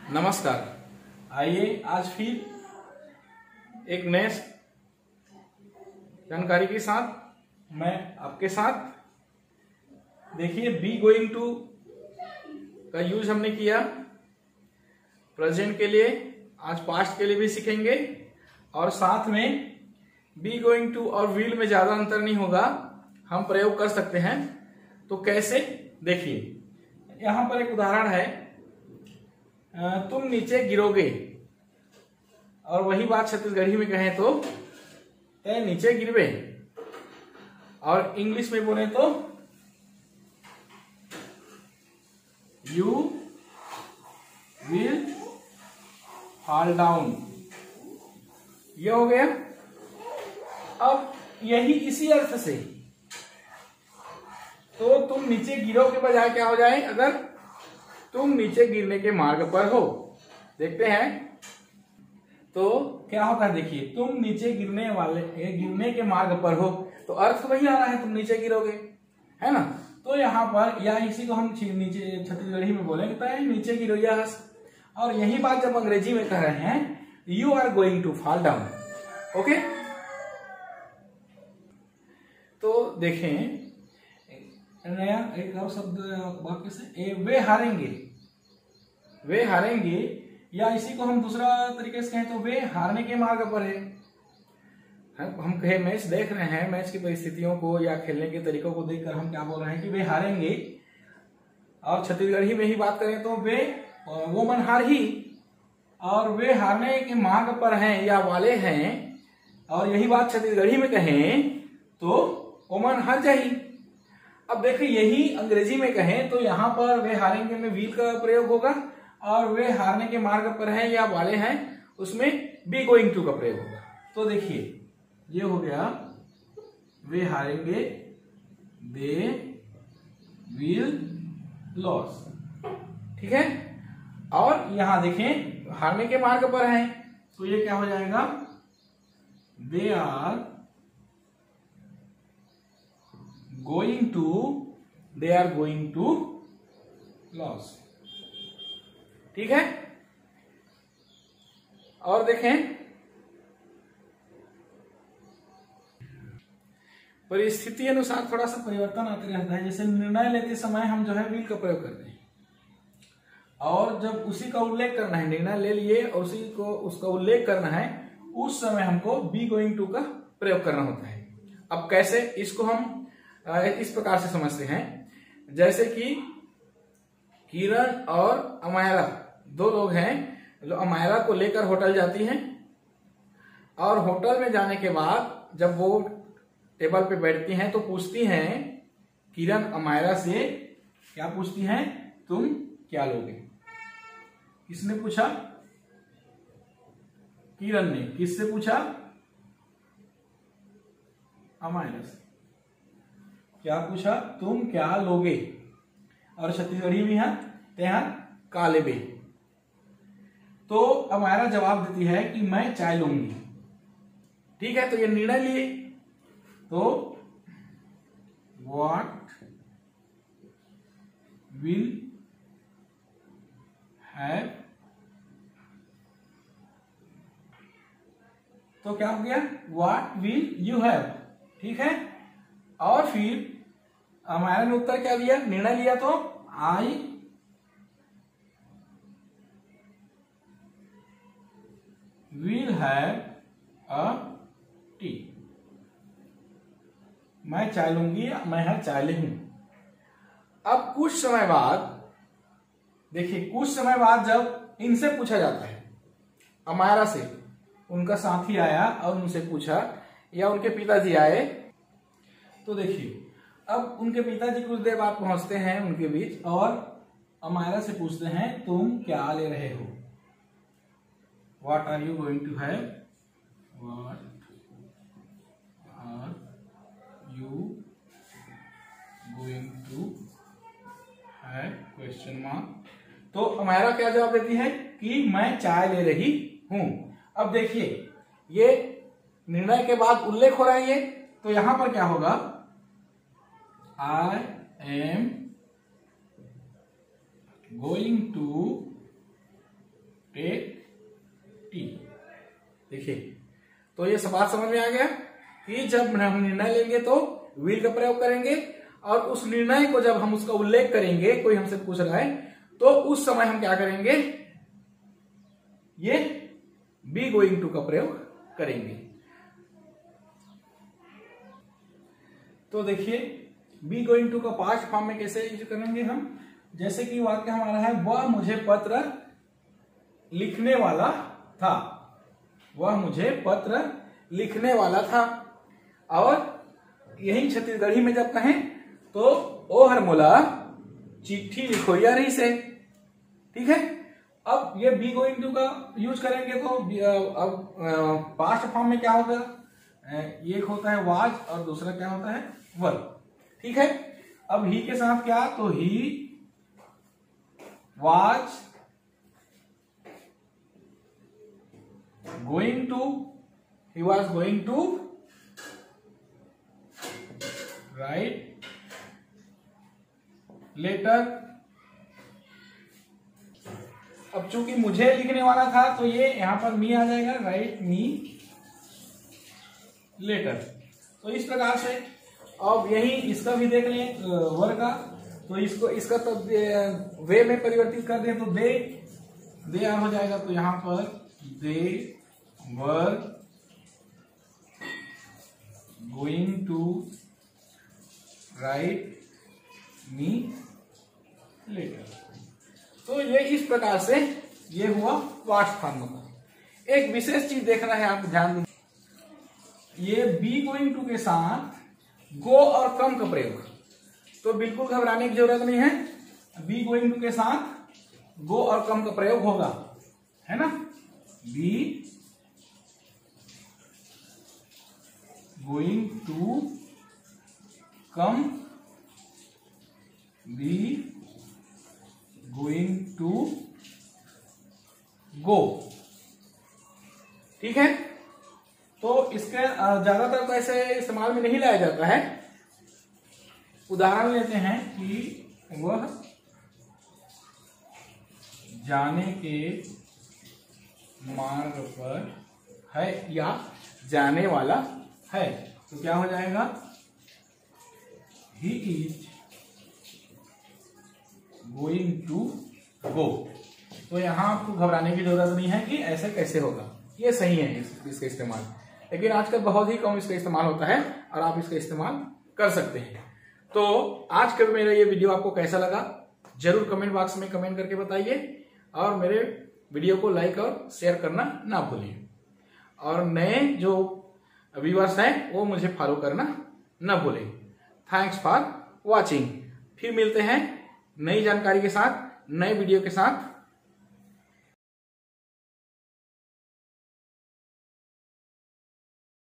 नमस्कार। आइए आज फिर एक नए जानकारी के साथ मैं आपके साथ, देखिए बी गोइंग टू का यूज हमने किया प्रेजेंट के लिए, आज पास्ट के लिए भी सीखेंगे और साथ में बी गोइंग टू और विल में ज्यादा अंतर नहीं होगा, हम प्रयोग कर सकते हैं। तो कैसे, देखिए यहां पर एक उदाहरण है, तुम नीचे गिरोगे, और वही बात छत्तीसगढ़ी में कहें तो तय नीचे गिरबे, और इंग्लिश में बोले तो यू विल फॉल डाउन। ये हो गया। अब यही इसी अर्थ से तो तुम नीचे गिरो के बजाय क्या हो जाए, अगर तुम नीचे गिरने के मार्ग पर हो, देखते हैं तो क्या होता है। देखिए तुम नीचे गिरने के मार्ग पर हो, तो अर्थ वही आ रहा है, तुम नीचे गिरोगे, है ना। तो यहाँ पर या इसी को हम नीचे छत्तीसगढ़ी में बोलेंगे तो नीचे गिरो, यस। और यही बात जब अंग्रेजी में कह रहे हैं, you are going to fall down. Okay, तो देखें नया एक और शब्द वाक्य से, वे हारेंगे। वे हारेंगे, या इसी को हम दूसरा तरीके से कहें तो वे हारने के मार्ग पर है। हम कहे मैच देख रहे हैं, मैच की परिस्थितियों को या खेलने के तरीकों को देखकर हम क्या बोल रहे हैं कि वे हारेंगे। और छत्तीसगढ़ी में ही बात करें तो वो मन हार ही, और वे हारने के मार्ग पर हैं या वाले हैं। और यही बात छत्तीसगढ़ी में कहें तो वो मन हार जाही। अब देखिए यही अंग्रेजी में कहें तो यहाँ पर वे हारेंगे में विल का प्रयोग होगा, और वे हारने के मार्ग पर हैं या वाले हैं उसमें बी गोइंग टू का प्रयोग होगा। तो देखिए ये हो गया, वे हारेंगे, दे विल लॉस, ठीक है। और यहां देखें हारने के मार्ग पर हैं, तो ये क्या हो जाएगा, they are going to loss, ठीक है। और देखें परिस्थिति अनुसार थोड़ा सा परिवर्तन आते रहता है। जैसे निर्णय लेते समय हम जो है विल का प्रयोग करते हैं, और जब उसी का उल्लेख करना है, निर्णय ले लिए और उसी को उसका उल्लेख करना है, उस समय हमको बी गोइंग टू का प्रयोग करना होता है। अब कैसे, इसको हम इस प्रकार से समझते हैं, जैसे कि किरण और अमायरा दो लोग हैं, जो अमायरा को लेकर होटल जाती हैं, और होटल में जाने के बाद जब वो टेबल पे बैठती हैं तो पूछती हैं किरण अमायरा से, क्या पूछती हैं, तुम क्या लोगे। किसने पूछा, किरण ने। किससे पूछा, अमायरा से। क्या पूछा, तुम क्या लोगे। और छत्तीसगढ़ी में है का लेबे। तो अमायरा जवाब देती है कि मैं चाय लूंगी, ठीक है। तो ये निर्णय लिए, तो व्हाट विल हैव, तो क्या हो गया, व्हाट विल यू हैव, ठीक है। और फिर अमायरा ने उत्तर क्या दिया, निर्णय लिया, तो I will have a T, मैं चाय लूंगी, मैं चाय ले हूं। अब कुछ समय बाद, देखिए कुछ समय बाद जब इनसे पूछा जाता है, अमायरा से, उनका साथी आया और उनसे पूछा, या उनके पिताजी आए, तो देखिए अब उनके पिताजी कुछ देर बाद पहुंचते हैं उनके बीच, और अमायरा से पूछते हैं तुम क्या ले रहे हो, what are you going to have, what are you going to have, question mark. तो अमायरा क्या जवाब देती है कि मैं चाय ले रही हूं। अब देखिए ये निर्णय के बाद उल्लेख हो रहा है ये, तो यहां पर क्या होगा, I am going to देखिए, तो ये बात समझ में आ गया कि जब हम निर्णय लेंगे तो विल का प्रयोग करेंगे, और उस निर्णय को जब हम उसका उल्लेख करेंगे, कोई हमसे पूछ रहा है, तो उस समय हम क्या करेंगे, ये बी गोइंग टू का प्रयोग करेंगे। तो देखिए, बी गोइंग टू का पास्ट फॉर्म में कैसे यूज करेंगे हम, जैसे कि वाक्य हमारा है, वह मुझे पत्र लिखने वाला था, वह मुझे पत्र लिखने वाला था। और यही छत्तीसगढ़ी में जब कहें तो ओ हर मोला चिट्ठी लिखो या रही से, ठीक है। अब ये बी गोइंग टू का यूज करेंगे तो अब पास्ट फॉर्म में क्या होगा, एक होता है वाज और दूसरा क्या होता है वर, ठीक है। अब ही के साथ क्या, तो he was going to, he was going to write letter। अब चूंकि मुझे लिखने वाला था तो ये यहां पर मी आ जाएगा, राइट मी लेटर। तो इस प्रकार से अब यही इसका भी देख लें वर का, तो इसको इसका तो वे में परिवर्तित कर दें तो दे आ हो जाएगा। तो यहां पर they were going to write me letter. तो ये इस प्रकार से ये हुआ पास्ट फॉर्म का। एक विशेष चीज देखना है, आप ध्यान दें, ये बी गोइंग टू के साथ गो और कम का प्रयोग, तो बिल्कुल घबराने की जरूरत नहीं है। बी गोइंग टू के साथ गो और कम का प्रयोग होगा, है ना। Be going to come, be going to go, ठीक है। तो इसके ज्यादातर तो ऐसे इस्तेमाल में नहीं लाया जाता है। उदाहरण लेते हैं कि वह जाने के मार्ग पर है या जाने वाला है, तो क्या हो जाएगा, he is going to go. तो यहां आपको घबराने की जरूरत नहीं है कि ऐसे कैसे होगा, ये सही है इसका इस्तेमाल, लेकिन आजकल बहुत ही कम इसका इस्तेमाल होता है और आप इसका इस्तेमाल कर सकते हैं। तो आज का मेरा ये वीडियो आपको कैसा लगा जरूर कमेंट बॉक्स में कमेंट करके बताइए, और मेरे वीडियो को लाइक और शेयर करना ना भूलिए, और नए जो व्यूअर्स हैं वो मुझे फॉलो करना ना भूलें। Thanks for watching. फिर मिलते हैं नई जानकारी के साथ, नए वीडियो के साथ।